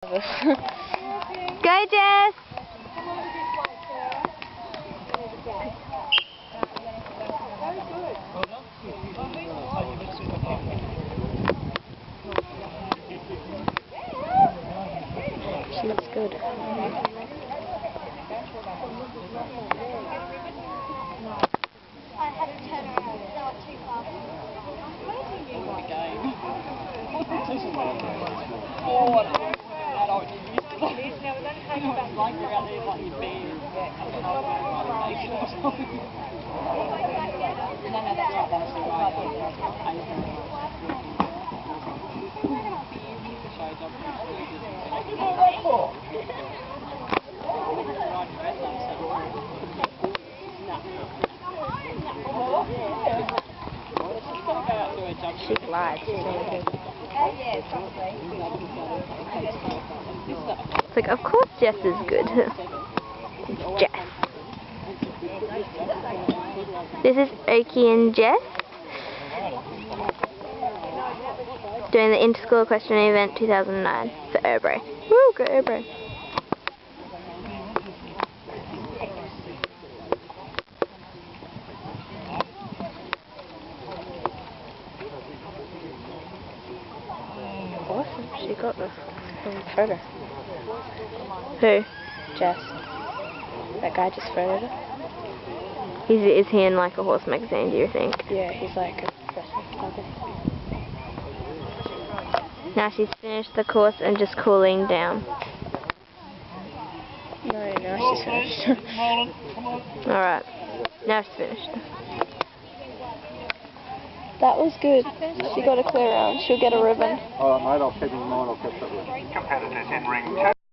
Go, Jess! She looks good. I had to turn around. That was too far. She glides. It's like, of course Jess is good. It's Jess. This is Oki and Jess doing the Interschool Equestrian Event 2009 for Oberoi. Woo, go Oberoi. Awesome, she got this photo. Who? Jess. That guy just photoed her. Is he in like a horse magazine, do you think? Yeah, he's like a professional photographer. Now she's finished the course and just cooling down. No, she's finished. Alright, now she's finished. That was good. She got a clear round. She'll get a ribbon. Alright mate, I'll keep in mind, I'll catch up with you. Competitors in ring 2.